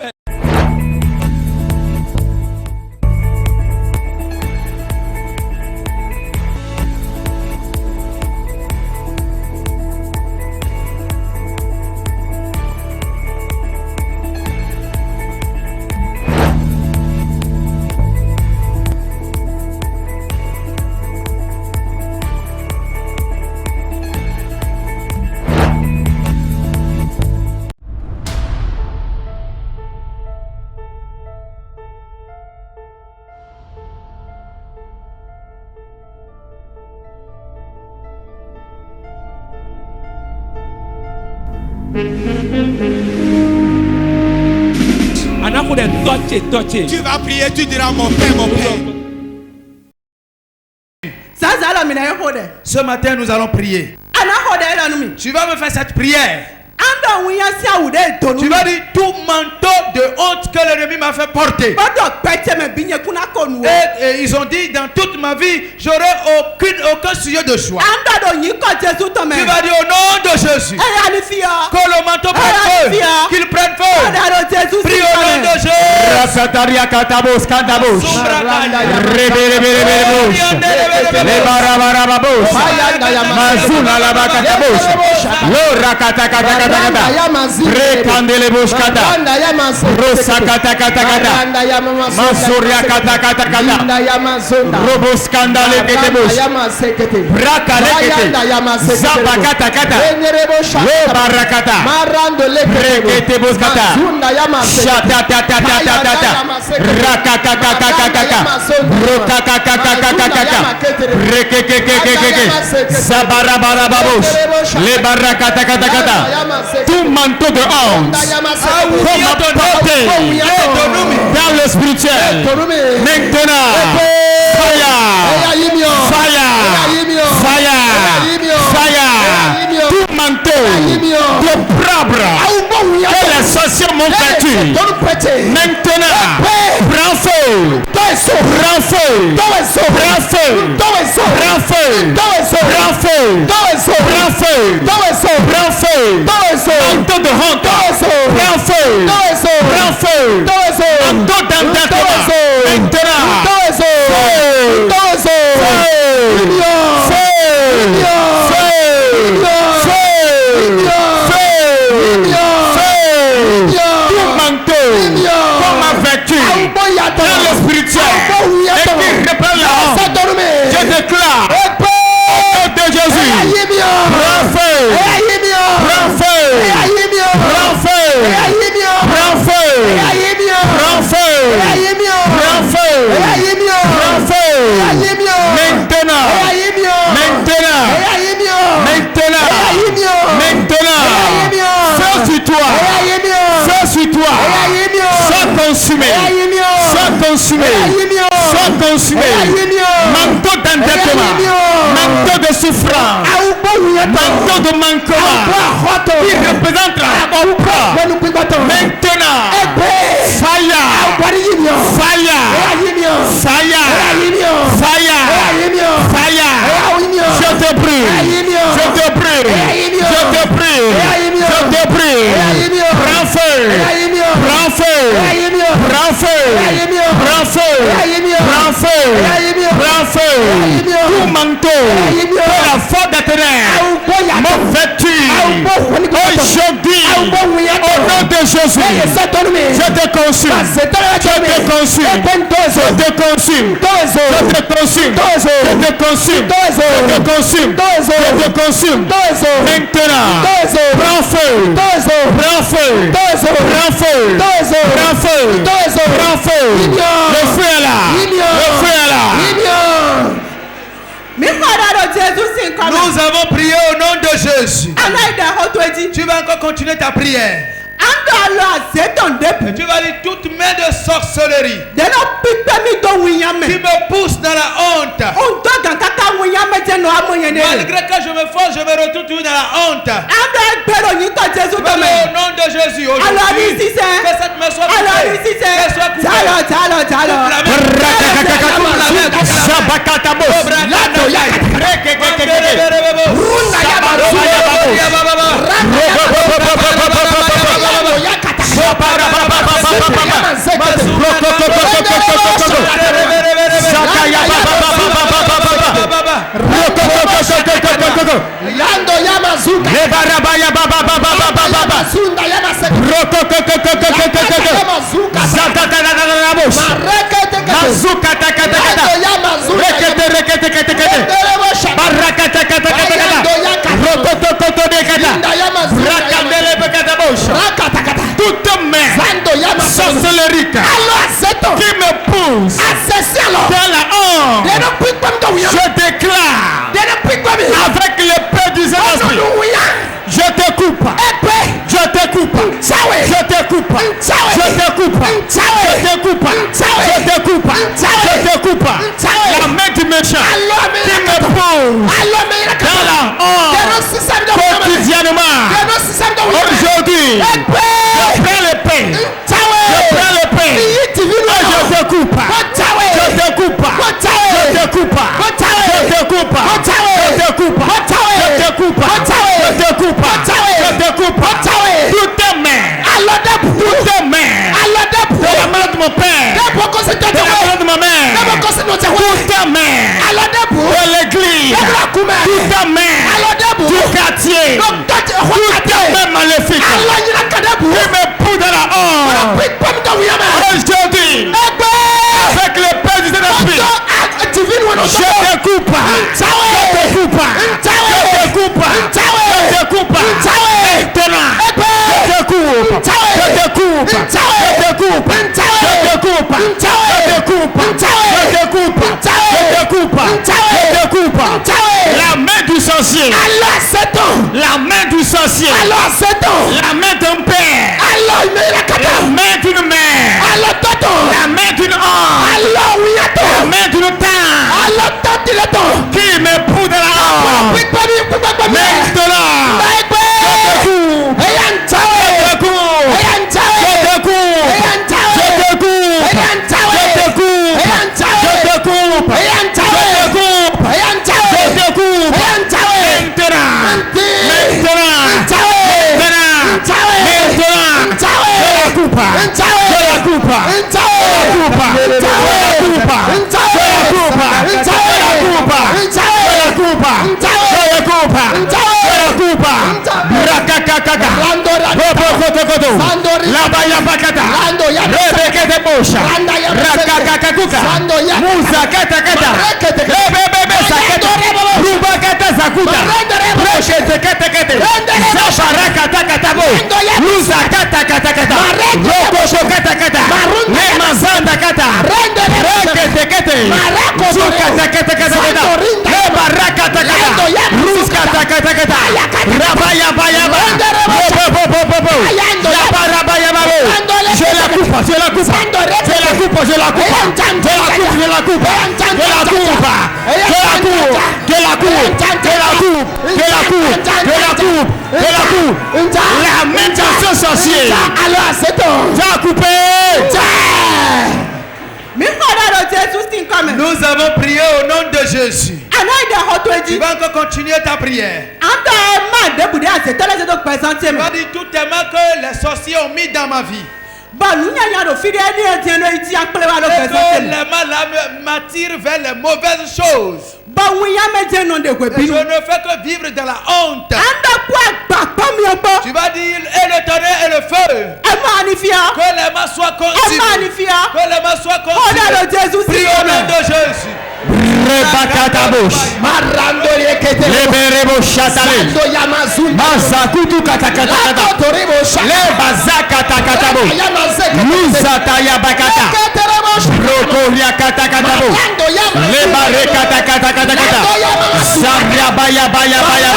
Tu vas prier, tu diras mon Père, mon Père. Ce matin, nous allons prier. Tu vas me faire cette prière. Tu vas dire tout manteau de honte que l'ennemi m'a fait porter. Et ils ont dit dans toute ma vie, j'aurai aucun sujet de choix. Tu vas dire au nom de Jésus que le manteau prenne feu, qu'il prenne feu. Prie au nom de Jésus. Rekandele boskata rosa kata kata kata masuria kata kata kata roboskandale kete bos brakale kete zaba kata kata lo barakata rekete boskata shata ta ta ta ta ta Tout manteau de honte qu'on m'a porté dans le spirituel, maintenant, fire, tout manteau de propre que les sorciers m'ont vêtu, maintenant, prends feu, prends feu, prends feu, prends feu, prends feu, prends feu, prends feu, prends feu, manteau de honte, prends feu, prends feu, manteau d'endettement, maintenant, tout manteau qu'on m'a vêtu dans le spirituel et qui reprend la honte, je déclare au nom de Jésus, prends feu, prends feu, prends feu, prends feu, prends feu, prends feu, prends feu, maintenant, maintenant, feu sur toi, feu sur toi, sois consumé, sois consumé, sois consumé, manteau d'endettement, manteau de souffrance, manteau de manquement, qui représente la honte, maintenant, fire, fire, fire, fire, fire, je te prie, je te prie, je te prie, je te prie, prends feu, prends feu, prends feu, prends feu, prends feu, prends feu, tout manteau de la faute d'éternel, mon vêtu, aujourd'hui, au nom de Jésus, je te consume, je te consume, je te consume, je te consume, je te consume, je te consume, je te consume, maintenant, prends feu, prends feu, prends feu, prends feu, prends feu, le feu est là, le feu est là. Nous avons prié au nom de Jésus. Tu vas encore continuer ta prière. Et tu vas dire toute main de sorcellerie qui me pousse dans la honte. Malgré que je me force, je me retrouve toujours dans la honte. Au nom de Jésus, aujourd'hui, que cette main soit coupée. Qu'elle soit coupée. Toute main sorcellerie qui me pousse dans la honte, je déclare avec l'épée du Saint-Esprit, je te coupe, je te coupe, je te coupe, je te coupe, je te coupe, je te coupe, je te coupe, la main du méchant qui me pousse dans la honte quotidiennement. Aujourd'hui, je prends l'épée, je prends l'épée, je te coupe, je te coupe, je te coupe, je te coupe, je te coupe, je te coupe, je te coupe, je te coupe, toutes mains, toutes mains, de la main de mon père, de la main de ma mère, toutes mains, de l'église, toutes mains, du quartier, toutes mains maléfiques, qui me poussent dans la honte. Aujourd'hui, avec l'épée du Saint-Esprit, je te coupe, je te coupe, je te coupe, je te coupe, maintenant, je te coupe, je te coupe, je te coupe, je te La main du sorcier. La main du sorcier. La main d'un père. La main d'une mère. La main d'une ange. La main d'une tante. Qui me pousse de la honte. Maintenant. La main de ce sorcier. Tu as coupé. Nous avons prié au nom de Jésus. Tu vas encore continuer ta prière. Tu vas dire tout tellement que les sorciers ont mis dans ma vie. Et que les mal m'attirent vers les mauvaises choses. Et je ne fais que vivre dans la honte. Tu vas dire, et le tonnerre et le feu. Que les mains soient consumées. Que les mains soient consumées. Prie au nom de Jésus. Rebakatabosh Marando yekete Leberebo Shatale Mazakutu Katakata Le Bazakatakatabo Luzataya Bakata Rokoria Katakatabo Le Barekatakata Sabria Baya Baya Baya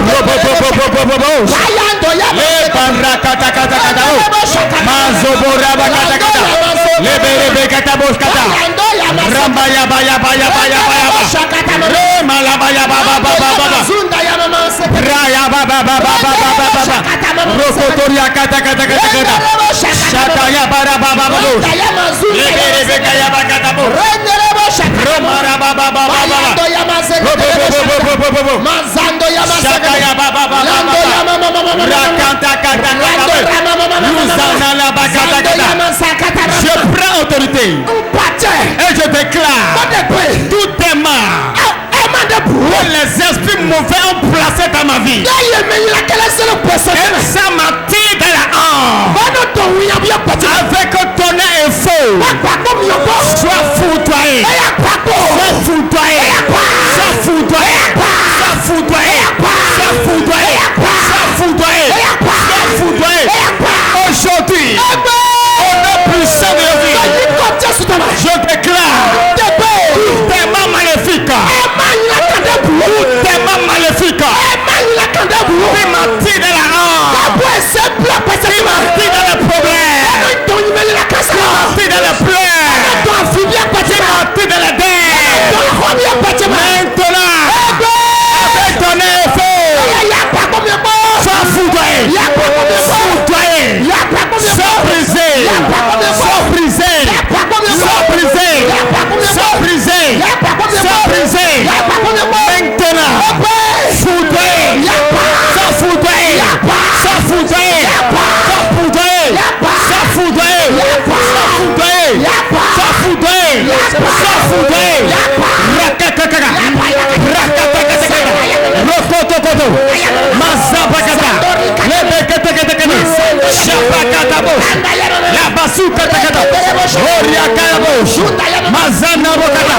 Robobobobobobo Le Barakatakata Mazobora Bakatakata Le Berebekatabosh Kata Rambaya Baya Baya Baya Baya Malabaya Baba Baba Baba Raya Baba Baba Baba Rokotoria Kata Kata Kata Shataya Bara Baba Baba Lebekaya Bakatabo Romara Baba Baba Shataya Baba Baba Rakanta Kata Luzana la Bakata Kata. Je prends autorité et je déclare toutes tes mains que les esprits mauvais ont placé dans ma vie. Et ça m'attire dans la hanche. Avec un tonnerre et feu. Sois foudroyé. Sois foudroyé. Sois foudroyé. Sois foudroyé. Sois foudroyé. Sois foudroyé. Sois foudroyé. Aujourd'hui, au nom puissant de la vie, je déclare toutes tes mains maléfiques. Toutes tes mains maléfiques. Qui m'attirent dans la hanche. Qui m'attirent dans les problèmes. Qui m'attirent dans les pleurs. Qui m'attirent dans les dents. Maintenant, avec ton effet, sois foudroyé. Foudroyé. Sois brisé. Sois brisé. Sois brisé. Sois brisé. Sois brisé. Maintenant, foudroyé. Sois foudroyé. Sois foudroyé. Sois foudroyé. Sois foudroyé. Sois foudroyé. Sois foudroyé. Sois foudroyé. Rakakakaka. Rakakakaka. Rokotokoto. Mazabakata. Lebekatakataka. Shabakatabo. La basukatakata. Oriakabo. Mazana bokata.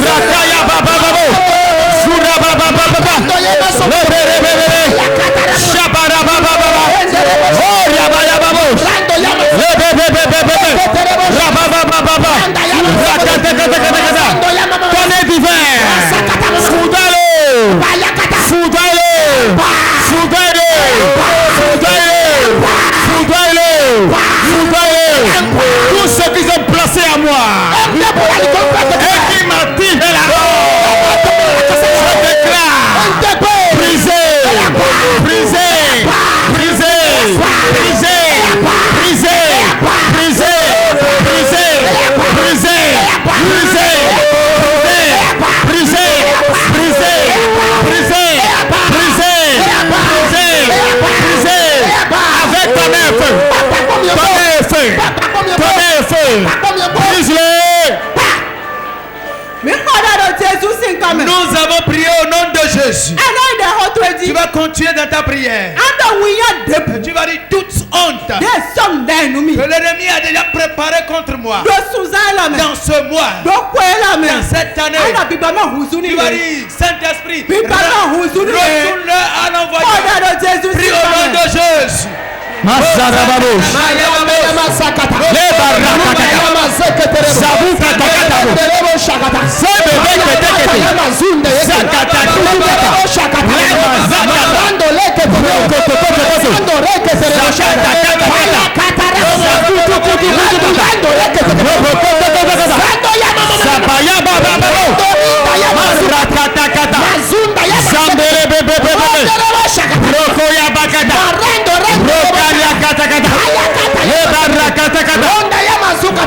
Rakaya baba babo. Sura baba baba. Shabara baba baba. Jésus. Tu vas continuer dans ta prière. Et tu vas dire toute honte que l'ennemi a déjà préparé contre moi dans ce mois, dans cette année. Tu vas dire Saint-Esprit, retourne-le à l'envoyeur. Prie au nom de Jésus.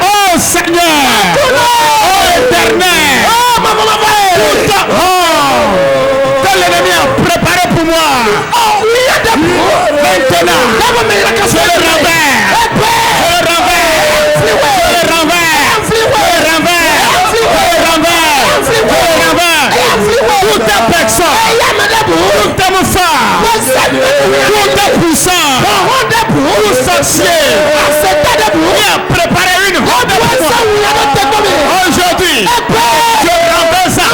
Oh Seigneur, oh Éternel, que l'ennemi a préparé pour moi. Maintenant, je le renverse. Toute personne, toute femme, toute puissance, tout sorcier qui a préparé une honte pour moi. Aujourd'hui, je renverse ça.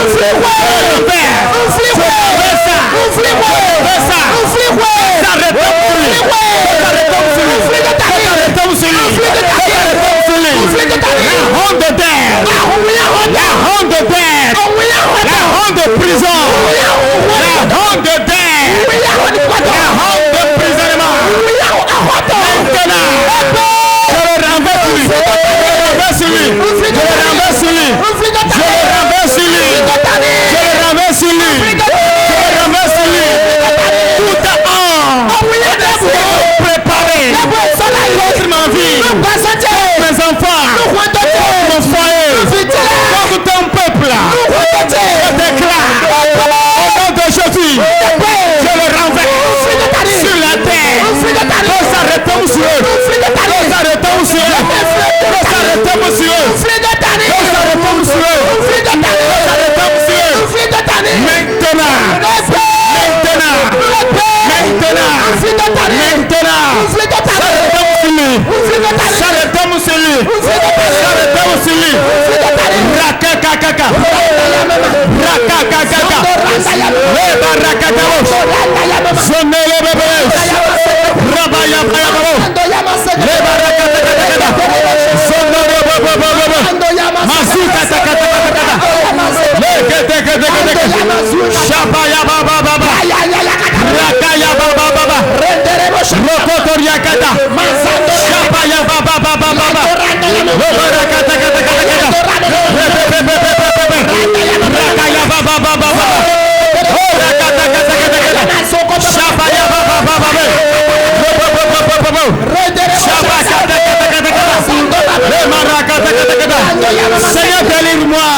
Seigneur, délivre-moi.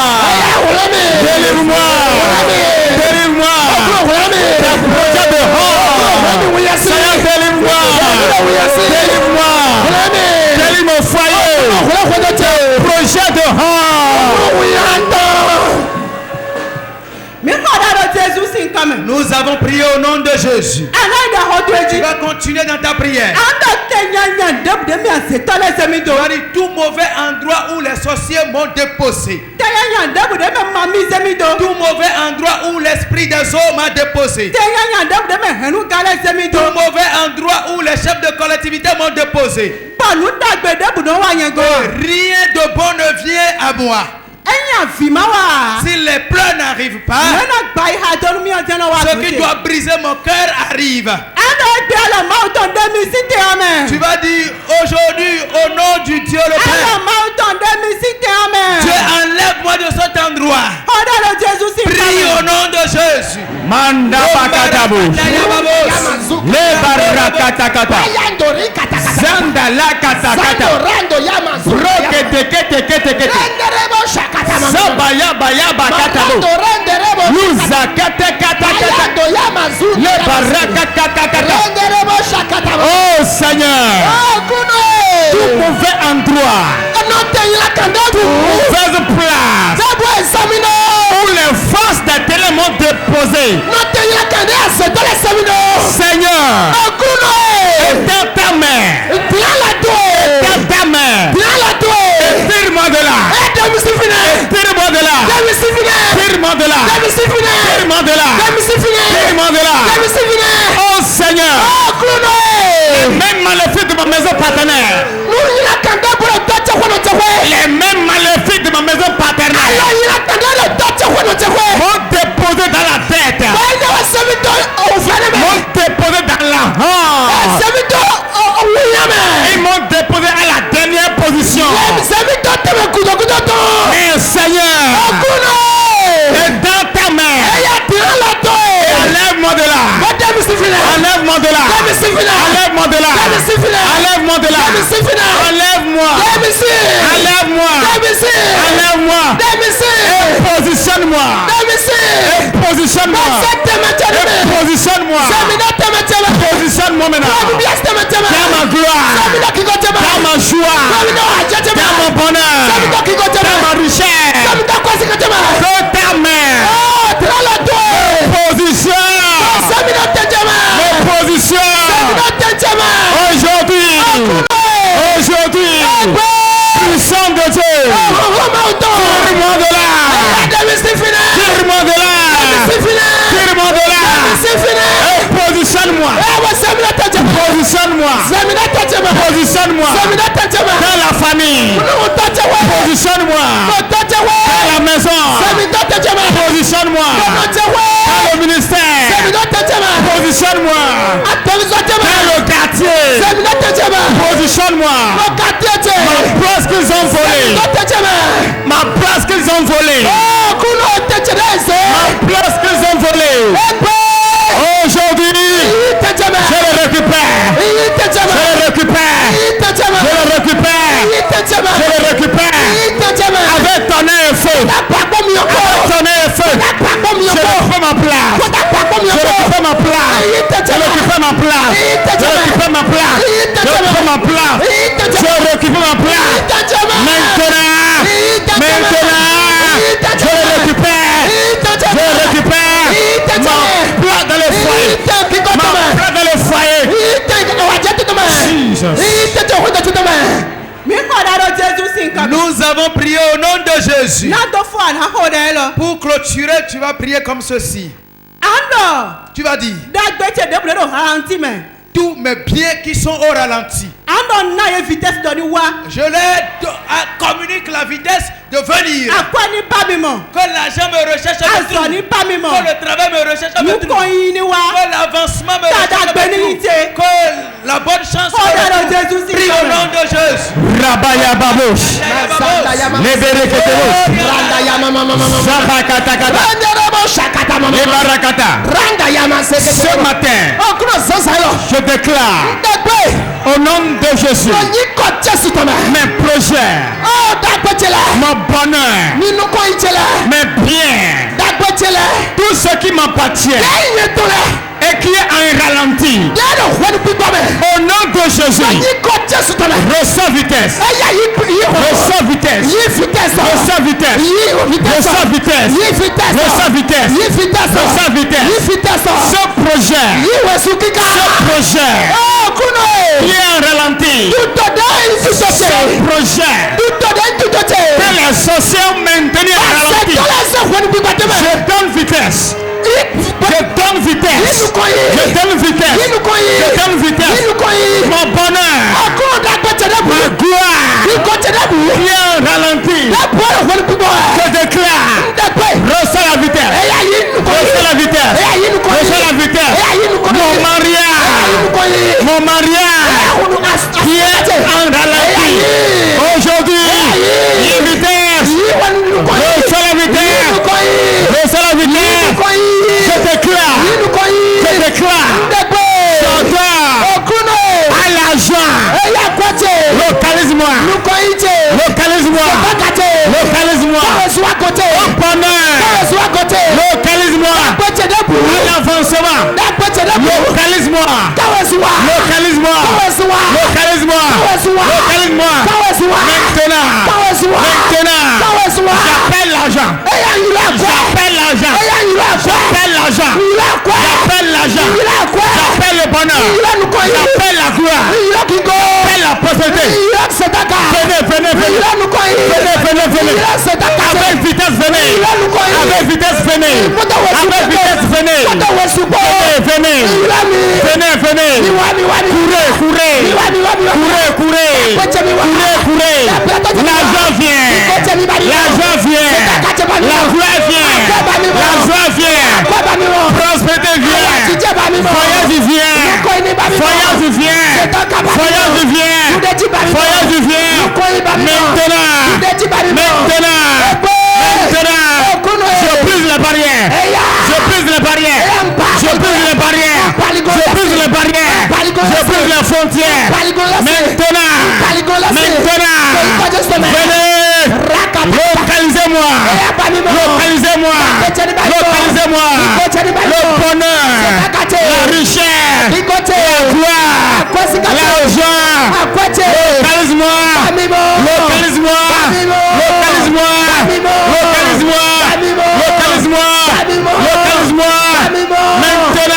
Délivre-moi. Délivre-moi. Projet de honte. Seigneur, délivre-moi. Délivre-moi. Délivre mon foyer. Projet de honte. Nous avons prié au nom de Jésus. Tu vas continuer dans ta prière. Tout mauvais endroit où les sorciers m'ont déposé. Tout mauvais endroit où l'esprit des eaux m'a déposé. Tout mauvais endroit où les chefs de collectivité m'ont déposé. Rien de bon ne vient à moi. Si les pleurs n'arrivent pas, ce qui doit briser mon cœur arrive. Tu vas dire aujourd'hui au nom du Dieu le Père, Dieu enlève-moi de cet endroit. Prie au nom de Jésus. Manda bakatabu. Le barakatakata. Zanda la katakata. Rokete kete kete kete. Sabaya baya bakatabu. Luza kete kata kata. Le barakatakata. Oh Seigneur, tout mauvais endroit, toute mauvaise place où les forces de télémon m'ont déposé. Seigneur, éteins ta main. Éteins ta main. Tire-moi de là. Tire-moi de là. Tire-moi de là. Tire-moi de là. Tire-moi de là. Oh Seigneur, les mêmes maléfiques de ma maison paternelle. Les mêmes maléfiques de ma maison paternelle m'ont déposé dans la tête. M'ont déposé dans la hanche. Ils m'ont déposé à la dernière position. Mais Seigneur, éteins ta main. Enlève-moi de là. Enlève-moi de là. Enlève-moi de là. Enlève-moi de là. Enlève-moi. Enlève-moi. Enlève-moi. Et positionne-moi. Et positionne-moi. Et positionne-moi. Positionne-moi maintenant. Dans ma gloire. Dans ma joie. Dans mon bonheur. Dans ma richesse. Que ta main. Position. Position. Aujourd'hui, puissant de Dieu, tire-moi de là. Tire-moi de là. Tire-moi de là. Et positionne-moi. Positionne-moi. Positionne-moi. Dans la famille. Positionne-moi. Dans la maison. Positionne-moi. Dans le ministère. Positionne-moi. Dans le quartier. Positionne-moi. Ma place qu'ils ont volée. Ma place qu'ils ont volée. Ma place qu'ils ont volée. Aujourd'hui, je le récupère. Je le récupère. Je le récupère. Je le récupère. Avec ton œil feu. Avec ton œil feu. Je récupère ma place. Je récupère ma place. Je récupère ma place. Je récupère ma place. Je récupère ma place. Je récupère ma place. Maintenant. Je le récupère. Je récupère ma place dans le foyer. Ma place dans le foyer. Nous avons prié au nom de Jésus. Pour clôturer, tu vas prier comme ceci. Tu vas dire: tous mes biens qui sont au ralenti, je leur communique la vitesse de venir. Que l'argent me recherche à me trouver. Que le travail me recherche à me trouver. Que l'avancement me recherche à me trouver. Que la bonne chance me retrouve. Prie au nom de Jésus. Rabaya Babouche. Ce matin, je déclare au nom de Jésus mes projets, mon bonheur, mes biens, tout ce qui m'appartient et qui est en ralenti. Au nom de Jésus, reçois vitesse. Reçois vitesse. Reçois vitesse. Reçois vitesse. Reçois vitesse. Reçois vitesse. Ce projet qui est en ralenti. Ce projet que les sorciers ont maintenu en ralenti. Je donne vitesse. Je donne vitesse. Je donne vitesse. Je donne vitesse. Mon bonheur, ma gloire qui est en ralenti. Je déclare: reçois la vitesse. Reçois la vitesse. Reçois la vitesse. Mon mariage qui est en ralenti. Aujourd'hui, vitesse. Reçois la vitesse. Reçois la vitesse. Je déclare sur toi à l'argent. Localise-moi. Au bonheur. Localise-moi. À l'avancement. Localise-moi. Maintenant. J'appelle l'argent. l'argent. J'appelle l'argent. J'appelle l'argent. J'appelle l'argent. J'appelle le bonheur. J'appelle la gloire. J'appelle la prospérité. Venez. Avec vitesse, venez. Avec vitesse, venez. Courez. L'argent vient. La gloire vient. La joie vient. Prospérité vient. Voyage vient. Maintenant, je brise les barrières. Je brise les frontières. Maintenant, venez. Localisez-moi. Le bonheur, la richesse, la gloire, l'argent. Localise-moi. Maintenant,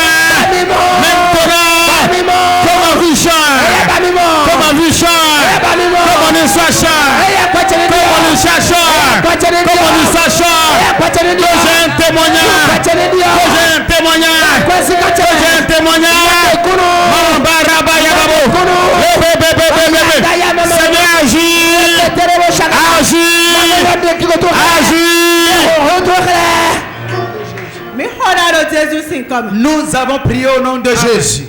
comme un vision, comme on y cherche, que j'ai un témoignage. Seigneur, agis. Nous avons prié au nom de Jésus.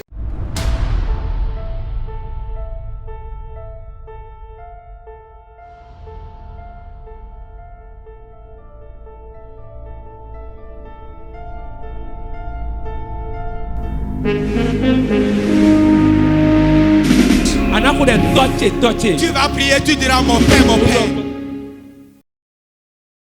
Tu vas prier, tu diras mon Père, mon Père.